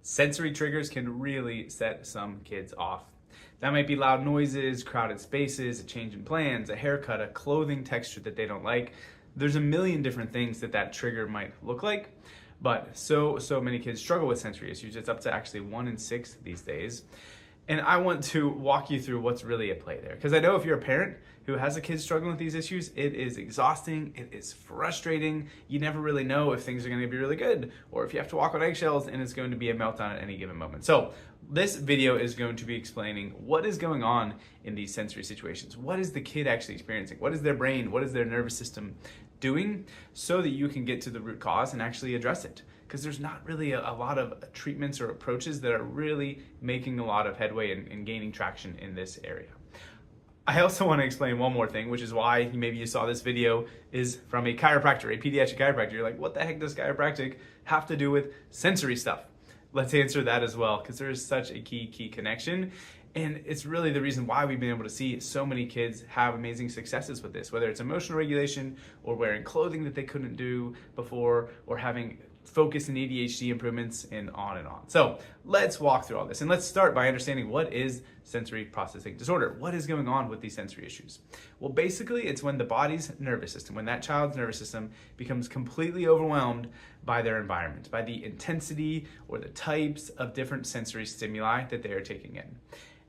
Sensory triggers can really set some kids off. That might be loud noises, crowded spaces, a change in plans, a haircut, a clothing texture that they don't like. There's a million different things that trigger might look like, but so many kids struggle with sensory issues. It's up to actually 1 in 6 these days. And I want to walk you through what's really at play there. Because I know if you're a parent who has a kid struggling with these issues, it is exhausting, it is frustrating. You never really know if things are going to be really good or if you have to walk on eggshells and it's going to be a meltdown at any given moment. So this video is going to be explaining what is going on in these sensory situations. What is the kid actually experiencing? What is their brain? What is their nervous system doing, so that you can get to the root cause and actually address it? Because there's not really a lot of treatments or approaches that are really making a lot of headway and gaining traction in this area. I also want to explain one more thing, which is why maybe you saw this video is from a chiropractor, a pediatric chiropractor. You're like, what the heck does chiropractic have to do with sensory stuff? Let's answer that as well, because there is such a key connection. And it's really the reason why we've been able to see so many kids have amazing successes with this, whether it's emotional regulation or wearing clothing that they couldn't do before, or having focus and ADHD improvements, and on and on. So let's walk through all this, and let's start by understanding what is sensory processing disorder. What is going on with these sensory issues? Well, basically it's when the body's nervous system, when that child's nervous system becomes completely overwhelmed by their environment, by the intensity or the types of different sensory stimuli that they are taking in.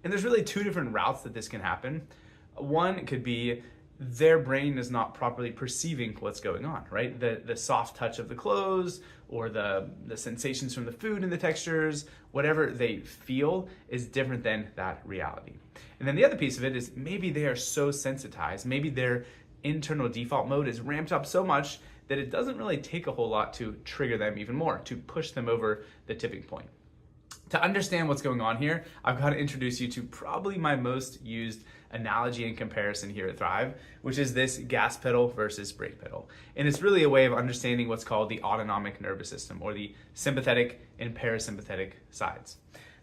And there's really 2 different routes that this can happen. One could be their brain is not properly perceiving what's going on, right? The soft touch of the clothes, or the sensations from the food and the textures, whatever they feel is different than that reality. And then the other piece of it is maybe they are so sensitized, maybe their internal default mode is ramped up so much that it doesn't really take a whole lot to trigger them even more, to push them over the tipping point. To understand what's going on here, I've got to introduce you to probably my most used analogy and comparison here at Thrive, which is this gas pedal versus brake pedal. And it's really a way of understanding what's called the autonomic nervous system, or the sympathetic and parasympathetic sides.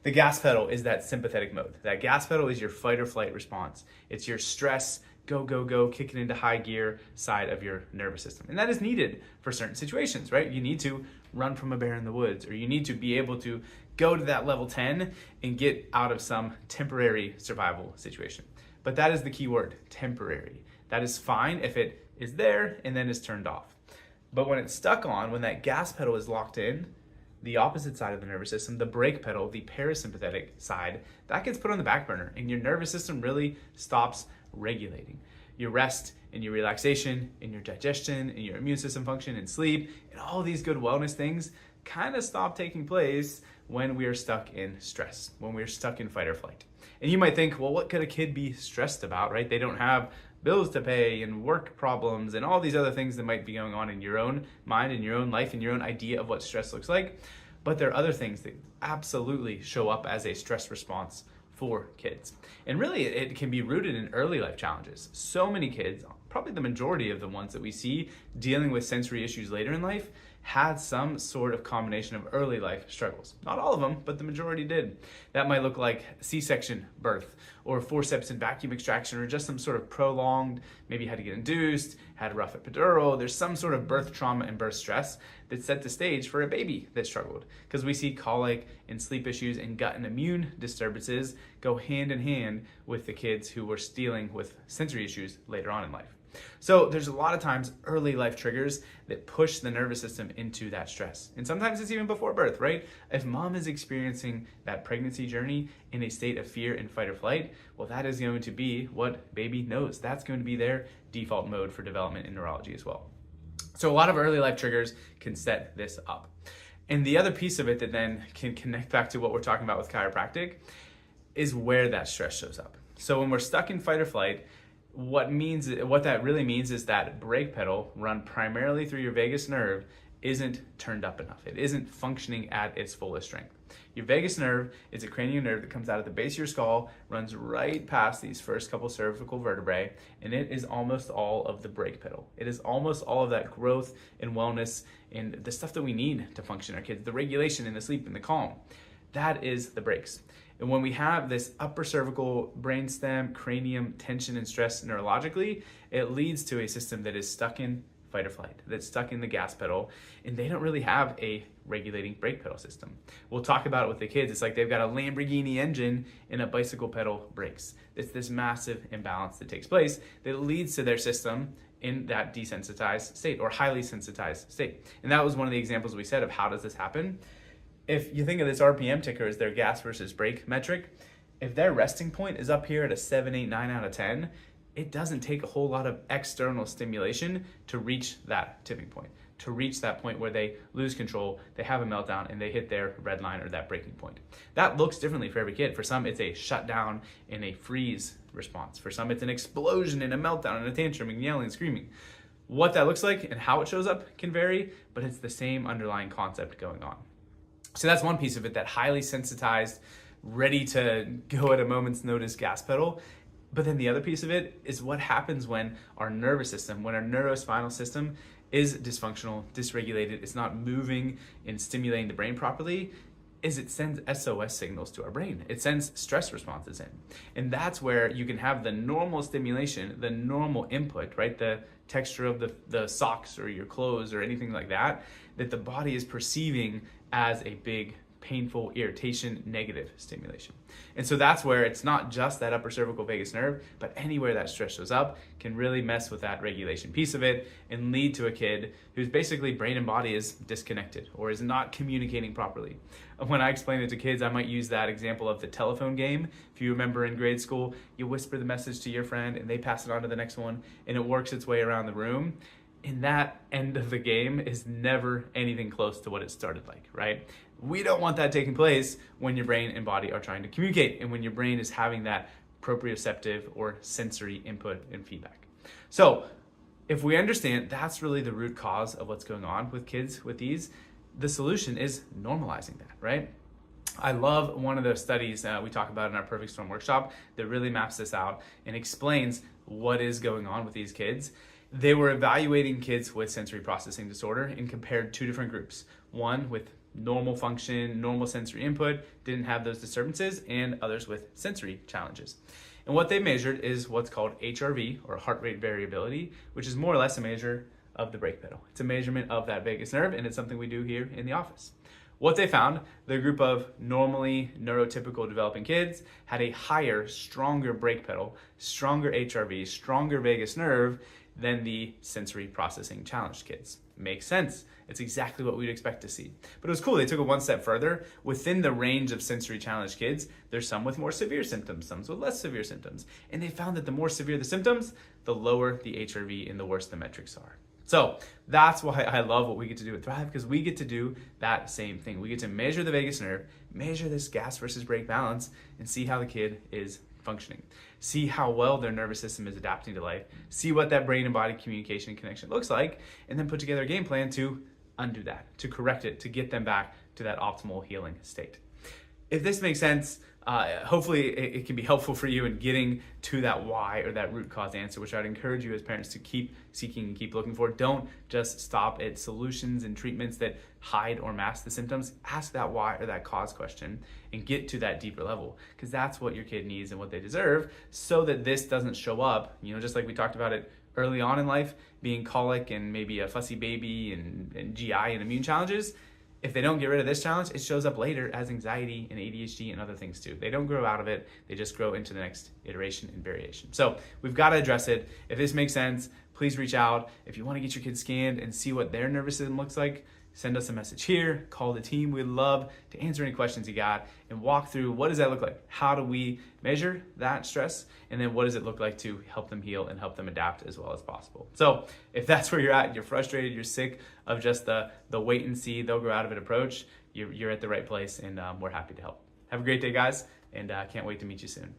The gas pedal is that sympathetic mode. That gas pedal is your fight or flight response. It's your stress, go, kick it into high gear side of your nervous system. And that is needed for certain situations, right? You need to run from a bear in the woods, or you need to be able to go to that level 10 and get out of some temporary survival situation. But that is the key word, temporary. That is fine if it is there and then is turned off. But when it's stuck on, when that gas pedal is locked in, the opposite side of the nervous system, the brake pedal, the parasympathetic side, that gets put on the back burner, and your nervous system really stops regulating. Your rest and your relaxation and your digestion and your immune system function and sleep and all these good wellness things kind of stop taking place when we are stuck in stress, when we're stuck in fight or flight. And you might think, well, what could a kid be stressed about, right? They don't have bills to pay and work problems and all these other things that might be going on in your own mind and your own life and your own idea of what stress looks like. But there are other things that absolutely show up as a stress response for kids. And really, it can be rooted in early life challenges. So many kids, probably the majority of the ones that we see dealing with sensory issues later in life, had some sort of combination of early life struggles. Not all of them, but the majority did. That might look like C-section birth, or forceps and vacuum extraction, or just some sort of prolonged, maybe had to get induced, had a rough epidural. There's some sort of birth trauma and birth stress that set the stage for a baby that struggled. Because we see colic and sleep issues and gut and immune disturbances go hand in hand with the kids who were dealing with sensory issues later on in life. So there's a lot of times early life triggers that push the nervous system into that stress. And sometimes it's even before birth, right? If mom is experiencing that pregnancy journey in a state of fear and fight or flight, well, that is going to be what baby knows. That's going to be their default mode for development in neurology as well. So a lot of early life triggers can set this up. And the other piece of it that then can connect back to what we're talking about with chiropractic is where that stress shows up. So when we're stuck in fight or flight, what that really means is that brake pedal, run primarily through your vagus nerve, isn't turned up enough. It isn't functioning at its fullest strength. Your vagus nerve is a cranial nerve that comes out of the base of your skull, runs right past these first couple cervical vertebrae, and it is almost all of the brake pedal. It is almost all of that growth and wellness and the stuff that we need to function our kids, the regulation and the sleep and the calm. That is the brakes. And when we have this upper cervical brainstem cranium tension and stress neurologically, it leads to a system that is stuck in fight or flight, that's stuck in the gas pedal, and they don't really have a regulating brake pedal system. We'll talk about it with the kids. It's like they've got a Lamborghini engine and a bicycle pedal brakes. It's this massive imbalance that takes place that leads to their system in that desensitized state or highly sensitized state. And that was one of the examples we said of how does this happen. If you think of this RPM ticker as their gas versus brake metric, if their resting point is up here at a 7, 8, 9 out of 10, it doesn't take a whole lot of external stimulation to reach that tipping point, to reach that point where they lose control, they have a meltdown, and they hit their red line or that breaking point. That looks differently for every kid. For some, it's a shutdown and a freeze response. For some, it's an explosion and a meltdown and a tantrum and yelling and screaming. What that looks like and how it shows up can vary, but it's the same underlying concept going on. So that's one piece of it, that highly sensitized, ready to go at a moment's notice gas pedal. But then the other piece of it is what happens when our nervous system, when our neurospinal system is dysfunctional, dysregulated, it's not moving and stimulating the brain properly, is it sends SOS signals to our brain. It sends stress responses in. And that's where you can have the normal stimulation, the normal input, right? The texture of the socks or your clothes or anything like that, that the body is perceiving as a big painful, irritation, negative stimulation. And so that's where it's not just that upper cervical vagus nerve, but anywhere that stress shows up can really mess with that regulation piece of it and lead to a kid whose basically brain and body is disconnected or is not communicating properly. When I explain it to kids, I might use that example of the telephone game. If you remember in grade school, you whisper the message to your friend and they pass it on to the next one and it works its way around the room. And that end of the game is never anything close to what it started like, right? We don't want that taking place when your brain and body are trying to communicate and when your brain is having that proprioceptive or sensory input and feedback. So if we understand that's really the root cause of what's going on with kids with these, the solution is normalizing that, right? I love one of the studies we talk about in our Perfect Storm workshop that really maps this out and explains what is going on with these kids. They were evaluating kids with sensory processing disorder and compared two different groups. One with normal function, normal sensory input, didn't have those disturbances, and others with sensory challenges. And what they measured is what's called HRV, or heart rate variability, which is more or less a measure of the brake pedal. It's a measurement of that vagus nerve, and it's something we do here in the office. What they found, the group of normally neurotypical developing kids had a higher, stronger brake pedal, stronger HRV, stronger vagus nerve than the sensory processing challenged kids. Makes sense. It's exactly what we'd expect to see. But it was cool. They took it one step further. Within the range of sensory challenged kids, there's some with more severe symptoms, some with less severe symptoms. And they found that the more severe the symptoms, the lower the HRV and the worse the metrics are. So that's why I love what we get to do at Thrive, because we get to do that same thing. We get to measure the vagus nerve, measure this gas versus brake balance, and see how the kid is functioning. See how well their nervous system is adapting to life. See what that brain and body communication and connection looks like, and then put together a game plan to undo that, to correct it, to get them back to that optimal healing state. If this makes sense, hopefully it can be helpful for you in getting to that why or that root cause answer, which I'd encourage you as parents to keep seeking and keep looking for. Don't just stop at solutions and treatments that hide or mask the symptoms. Ask that why or that cause question and get to that deeper level, because that's what your kid needs and what they deserve, so that this doesn't show up, just like we talked about it early on in life, being colic and maybe a fussy baby and GI and immune challenges. If they don't get rid of this challenge, it shows up later as anxiety and ADHD and other things too. They don't grow out of it. They just grow into the next iteration and variation. So we've got to address it. If this makes sense, please reach out. If you want to get your kids scanned and see what their nervous system looks like, send us a message here, call the team. We'd love to answer any questions you got and walk through what does that look like? How do we measure that stress? And then what does it look like to help them heal and help them adapt as well as possible? So if that's where you're at, you're frustrated, you're sick of just the wait and see, they'll grow out of it approach, you're at the right place, and we're happy to help. Have a great day, guys, and can't wait to meet you soon.